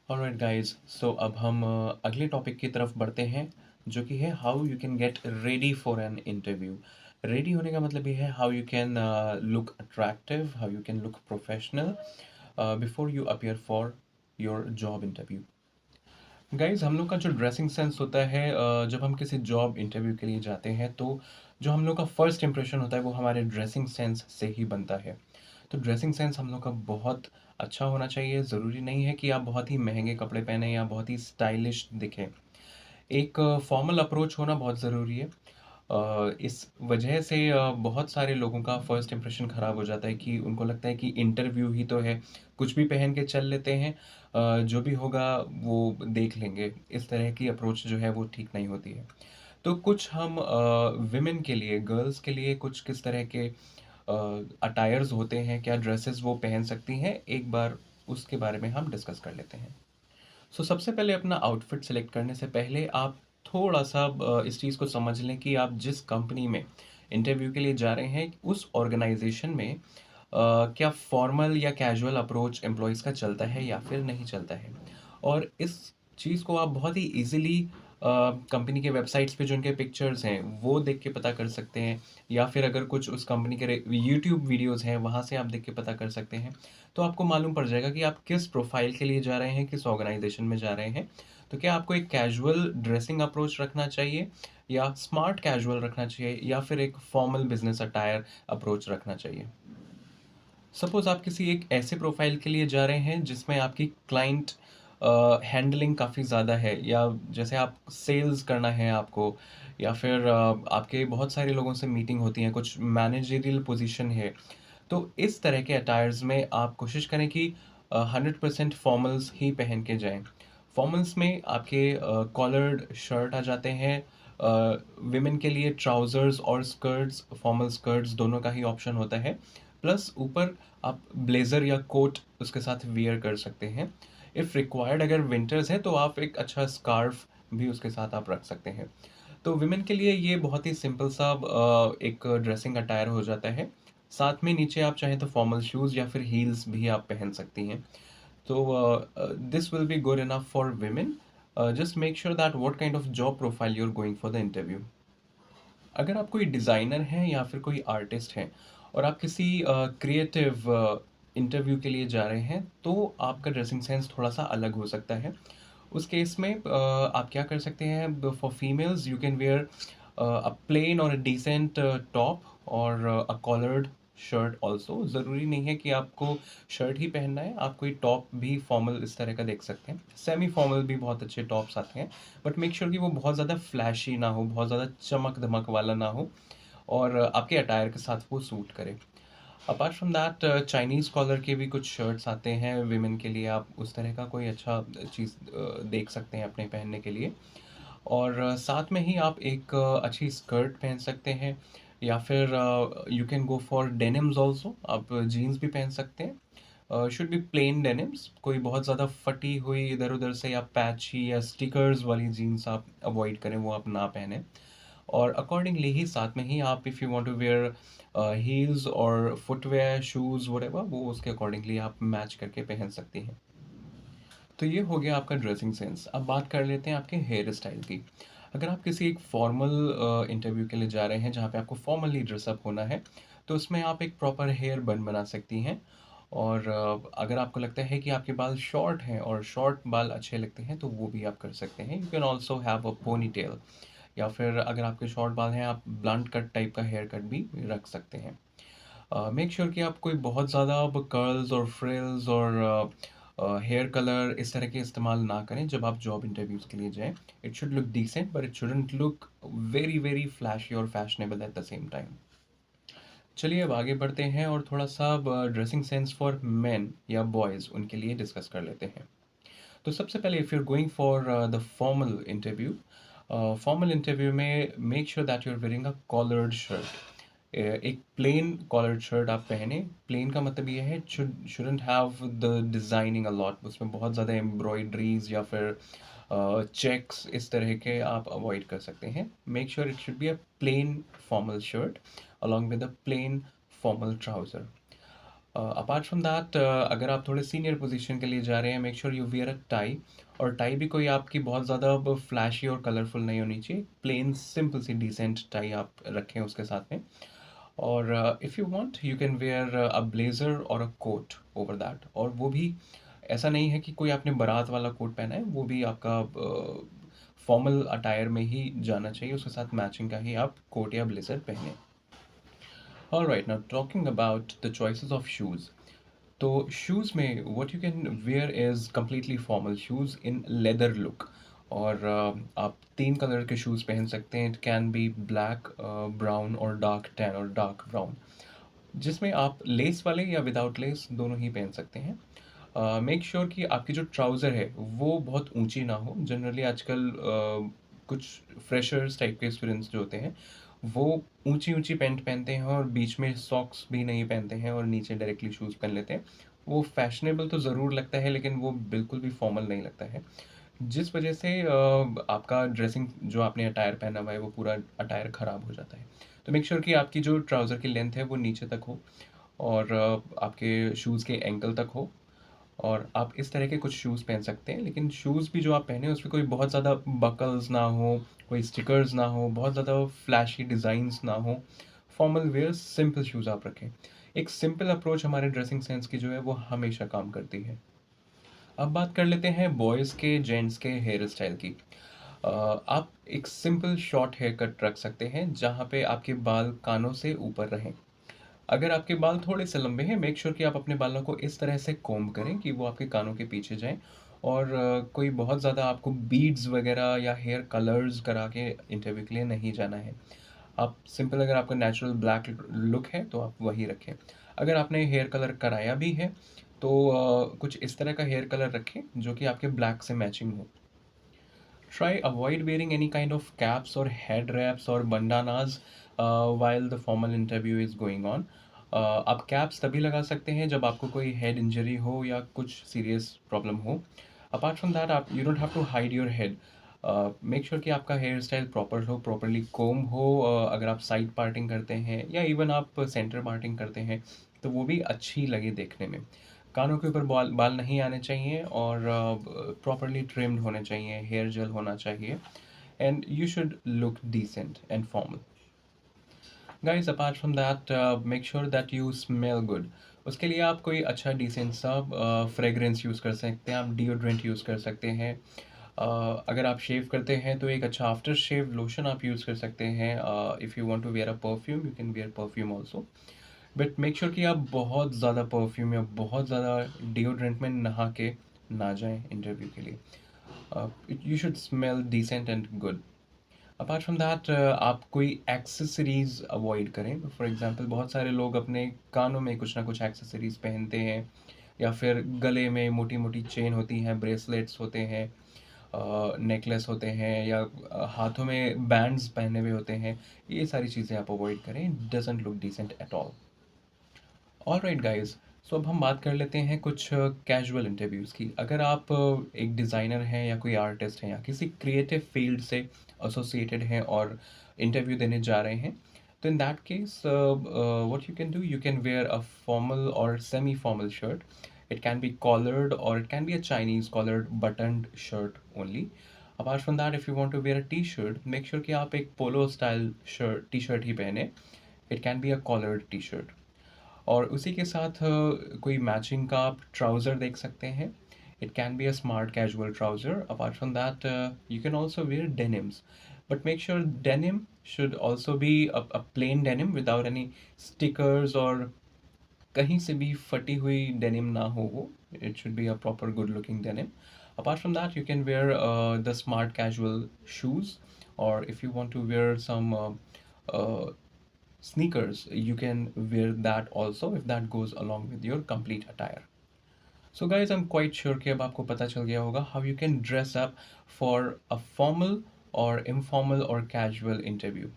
Alright guys, so अब हम अगले टॉपिक की तरफ बढ़ते हैं, जो कि है how you can get ready for an interview. Ready होने का मतलब ये है how you can look attractive, how you can look professional before you appear for your job interview. Guys, हम लोग का जो ड्रेसिंग सेंस होता है, जब हम किसी जॉब इंटरव्यू के लिए जाते हैं तो जो हम लोग का फर्स्ट इंप्रेशन होता है वो हमारे ड्रेसिंग सेंस से ही बनता है। तो ड्रेसिंग सेंस हम लोग का बहुत अच्छा होना चाहिए। ज़रूरी नहीं है कि आप बहुत ही महंगे कपड़े पहने या बहुत ही स्टाइलिश दिखें। एक फॉर्मल अप्रोच होना बहुत ज़रूरी है। इस वजह से बहुत सारे लोगों का फर्स्ट इंप्रेशन ख़राब हो जाता है कि उनको लगता है कि इंटरव्यू ही तो है, कुछ भी पहन के चल लेते हैं, जो भी होगा वो देख लेंगे। इस तरह की अप्रोच जो है वो ठीक नहीं होती है। तो कुछ हम विमेन के लिए, गर्ल्स के लिए कुछ किस तरह के अटायर्स होते हैं, क्या ड्रेसेस वो पहन सकती हैं, एक बार उसके बारे में हम डिस्कस कर लेते हैं। सबसे पहले अपना आउटफिट सेलेक्ट करने से पहले आप थोड़ा सा इस चीज़ को समझ लें कि आप जिस कंपनी में इंटरव्यू के लिए जा रहे हैं उस ऑर्गेनाइजेशन में क्या फॉर्मल या कैजुअल अप्रोच एम्प्लॉयज़ का चलता है या फिर नहीं चलता है। और इस चीज़ को आप बहुत ही इजीली कंपनी के वेबसाइट्स पे जो उनके पिक्चर्स हैं वो देख के पता कर सकते हैं, या फिर अगर कुछ उस कंपनी के यूट्यूब वीडियोस हैं वहाँ से आप देख के पता कर सकते हैं। तो आपको मालूम पड़ जाएगा कि आप किस प्रोफाइल के लिए जा रहे हैं, किस ऑर्गेनाइजेशन में जा रहे हैं। तो क्या आपको एक कैजुअल ड्रेसिंग अप्रोच रखना चाहिए, या स्मार्ट कैजुअल रखना चाहिए, या फिर एक फॉर्मल बिजनेस अटायर अप्रोच रखना चाहिए। सपोज़ आप किसी एक ऐसे प्रोफाइल के लिए जा रहे हैं जिसमें आपकी क्लाइंट हैंडलिंग काफ़ी ज़्यादा है, या जैसे आप सेल्स करना है आपको, या फिर आपके बहुत सारे लोगों से मीटिंग होती है, कुछ मैनेजरियल पोजीशन है। तो इस तरह के अटायर्स में आप कोशिश करें कि 100% फॉर्मल्स ही पहन के जाएं। फॉर्मल्स में आपके कॉलर्ड शर्ट आ जाते हैं। विमेन के लिए ट्राउज़र्स और स्कर्ट्स, फॉर्मल स्कर्ट्स दोनों का ही ऑप्शन होता है। प्लस ऊपर आप ब्लेज़र या कोट उसके साथ वियर कर सकते हैं। इफ़ रिक्वायर्ड, अगर विंटर्स है तो आप एक अच्छा स्कार्फ भी उसके साथ आप रख सकते हैं। तो विमेन के लिए ये बहुत ही सिंपल सा एक ड्रेसिंग अटायर हो जाता है। साथ में नीचे आप चाहें तो फॉर्मल शूज़ या फिर हील्स भी आप पहन सकती हैं। तो this will be good enough for women. Just make sure that what kind of job profile you are going for the interview. अगर आप कोई डिज़ाइनर हैं या फिर कोई आर्टिस्ट हैं और आप किसी क्रिएटिव इंटरव्यू के लिए जा रहे हैं, तो आपका ड्रेसिंग सेंस थोड़ा सा अलग हो सकता है। उस केस में आप क्या कर सकते हैं, for females you can wear a plain और अ डिसेंट टॉप और अ कॉलर्ड शर्ट ऑल्सो। ज़रूरी नहीं है कि आपको शर्ट ही पहनना है, आप कोई टॉप भी फॉर्मल इस तरह का देख सकते हैं। सेमी फॉर्मल भी बहुत अच्छे टॉप्स आते हैं, बट मेक श्योर कि वो बहुत ज़्यादा फ्लैशी ना हो, बहुत ज़्यादा चमक-धमक वाला ना हो, और आपके अटायर के साथ वो सूट करे। Apart from that, Chinese collar के भी कुछ शर्ट्स आते हैं विमेन के लिए, आप उस तरह का कोई अच्छा चीज़ देख सकते हैं अपने पहनने के लिए। और साथ में ही आप एक अच्छी स्कर्ट पहन सकते हैं, या फिर you can go for denims also, आप जीन्स भी पहन सकते हैं। शुड बी प्लेन डेनिम्स, कोई बहुत ज़्यादा फटी हुई इधर उधर से या पैची या स्टिकर्स वाली जीन्स आप अवॉइड करें, वो आप ना पहने। और अकॉर्डिंगली ही साथ में ही आप, if you want to wear heels और फुटवेयर शूज़ वटेवर, वो उसके अकॉर्डिंगली आप मैच करके पहन सकती हैं। तो ये हो गया आपका ड्रेसिंग सेंस। अब बात कर लेते हैं आपके हेयर स्टाइल की। अगर आप किसी एक फॉर्मल इंटरव्यू के लिए जा रहे हैं जहाँ पे आपको फॉर्मली ड्रेसअप होना है, तो उसमें आप एक प्रॉपर हेयर बन बना सकती हैं। और अगर आपको लगता है कि आपके बाल शॉर्ट हैं और शॉर्ट बाल अच्छे लगते हैं, तो वो भी आप कर सकते हैं। You can also have a pony tail, या फिर अगर आपके शॉर्ट बाल हैं, आप ब्लंट कट टाइप का हेयर कट भी रख सकते हैं। मेक श्योर कि आप कोई बहुत ज़्यादा अब कर्ल्स और फ्रिल्स और हेयर कलर इस तरह के इस्तेमाल ना करें जब आप जॉब इंटरव्यूज़ के लिए जाएं। It should look decent, but it shouldn't look very very flashy और fashionable at the same time. चलिए अब आगे बढ़ते हैं और थोड़ा सा ड्रेसिंग सेंस फॉर मेन या बॉयज़ उनके लिए डिस्कस कर लेते हैं। तो सबसे पहले, if you are going for the formal interview, formal interview में make sure that you are wearing a collared shirt. एक प्लेन कॉलर्ड शर्ट आप पहने। प्लेन का मतलब ये है shouldn't have the designing a lot, उसमें बहुत ज़्यादा एम्ब्रॉयडरीज या फिर चेक्स इस तरह के आप अवॉइड कर सकते हैं। Make sure it should be a plain formal shirt along with a plain formal trouser. Apart from that, अगर आप थोड़े सीनियर पोजीशन के लिए जा रहे हैं, make sure you wear a tie. और टाई भी कोई आपकी बहुत ज़्यादा फ्लैशी और कलरफुल नहीं होनी चाहिए, प्लेन सिंपल सी डिसेंट टाई आप रखें उसके साथ में। और if you want you can wear a blazer और अ कोट ओवर दैट, और वो भी ऐसा नहीं है कि कोई आपने बारात वाला कोट पहना है, वो भी आपका फॉर्मल अटायर में ही जाना चाहिए, उसके साथ मैचिंग का ही आप कोट या ब्लेज़र पहने। Alright, now talking about the choices of shoes. तो शूज़ में what you can where is completely formal shoes in leather look. और आप तीन कलर के शूज़ पहन सकते हैं। It can B black, brown और डार्क टैन और डार्क ब्राउन, जिसमें आप लेस वाले या विदाउट लेस दोनों ही पहन सकते हैं। मेक श्योर कि आपकी जो ट्राउज़र है वो बहुत ऊंची ना हो। जनरली आजकल कुछ फ्रेशर्स टाइप के स्टूडेंट्स जो होते हैं, वो ऊंची ऊंची पैंट पहनते हैं और बीच में सॉक्स भी नहीं पहनते हैं और नीचे डायरेक्टली शूज़ पहन लेते हैं। वो फैशनेबल तो ज़रूर लगता है, लेकिन वो बिल्कुल भी फॉर्मल नहीं लगता है, जिस वजह से आपका ड्रेसिंग जो आपने अटायर पहना हुआ है वो पूरा अटायर ख़राब हो जाता है। तो मेक श्योर कि आपकी जो ट्राउज़र की लेंथ है वो नीचे तक हो, और आपके शूज़ के एंकल तक हो। और आप इस तरह के कुछ शूज़ पहन सकते हैं, लेकिन शूज़ भी जो आप पहने उसमें कोई बहुत ज़्यादा बकल्स ना हो, कोई स्टिकर्स ना हो, बहुत ज़्यादा फ्लैशी डिज़ाइंस ना हो। फॉर्मल वेयर सिंपल शूज़ आप रखें। एक सिंपल अप्रोच हमारे ड्रेसिंग सेंस की जो है वो हमेशा काम करती है। अब बात कर लेते हैं बॉयज़ के, जेंट्स के हेयर स्टाइल की। आप एक सिंपल शॉर्ट हेयर कट रख सकते हैं जहाँ पे आपके बाल कानों से ऊपर रहें। अगर आपके बाल थोड़े से लंबे हैं, मेक श्योर कि आप अपने बालों को इस तरह से कोम्ब करें कि वो आपके कानों के पीछे जाएं। और कोई बहुत ज़्यादा आपको बीड्स वगैरह या हेयर कलर्स करा के इंटरव्यू के लिए नहीं जाना है। आप सिंपल, अगर आपका नेचुरल ब्लैक लुक है तो आप वही रखें। अगर आपने हेयर कलर कराया भी है तो कुछ इस तरह का हेयर कलर रखें जो कि आपके ब्लैक से मैचिंग हो। Try avoid wearing any kind of caps or head wraps or bandanas while the formal interview is going on. आप कैप्स तभी लगा सकते हैं जब आपको कोई हेड इंजरी हो या कुछ सीरियस प्रॉब्लम हो। अपार्ट फ्रॉम दैट, आप you don't have to hide your head. Make sure कि आपका हेयर स्टाइल प्रॉपर हो, प्रॉपरली कोम हो। अगर आप साइड पार्टिंग करते हैं या इवन आप सेंटर पार्टिंग करते हैं तो वो भी अच्छी लगे देखने में। कानों के ऊपर बाल बाल नहीं आने चाहिए, और प्रॉपरली ट्रिम्ड होने चाहिए, हेयर जेल होना चाहिए, and you should look decent and formal. Guys, apart from that, make sure that you smell good. उसके लिए आप कोई अच्छा डिसेंट सा फ्रेगरेंस यूज़ कर सकते हैं, आप डिओड्रेंट यूज़ कर सकते हैं। अगर आप शेव करते हैं तो एक अच्छा आफ्टर शेव लोशन आप यूज़ कर सकते हैं। If you want to wear a perfume, you can wear perfume also. But make sure कि आप बहुत ज़्यादा परफ्यूम या बहुत ज़्यादा डिओड्रेंट में नहा के ना जाएं इंटरव्यू के लिए। You should smell decent and good. Apart from that, आप कोई एक्सेसरीज अवॉइड करें। फॉर एग्जांपल, बहुत सारे लोग अपने कानों में कुछ ना कुछ एक्सेसरीज पहनते हैं, या फिर गले में मोटी मोटी चेन होती हैं, ब्रेसलेट्स होते हैं, नेकलेस होते हैं, या हाथों में बैंड्स पहने हुए होते हैं। ये सारी चीज़ें आप अवॉइड करें, doesn't look decent at all. Alright guys, so अब हम बात कर लेते हैं कुछ कैजुअल इंटरव्यूज़ की। अगर आप एक डिज़ाइनर हैं या कोई आर्टिस्ट हैं या किसी क्रिएटिव फील्ड से एसोसिएटेड हैं और इंटरव्यू देने जा रहे हैं, तो in that case what you can do, you can wear a formal और semi formal shirt. It can be collared और it can be a Chinese collared buttoned shirt only. Apart from that, if you want to wear a T shirt, make sure कि आप एक polo style shirt T shirt ही पहने। It can be a collared T shirt. और उसी के साथ कोई मैचिंग का आप ट्राउज़र देख सकते हैं। It can be a smart casual trouser. Apart from that, you can also wear denims, but make sure denim should also be a plain denim without any stickers, और कहीं से भी फटी हुई डेनिम ना हो वो। It should be a proper good looking denim. Apart from that, you can wear the smart casual shoes, और if you want to wear some sneakers, you can wear that also if that goes along with your complete attire. So guys, I'm quite sure कि अब आपको पता चल गया होगा how you can dress up for a formal or informal or casual interview.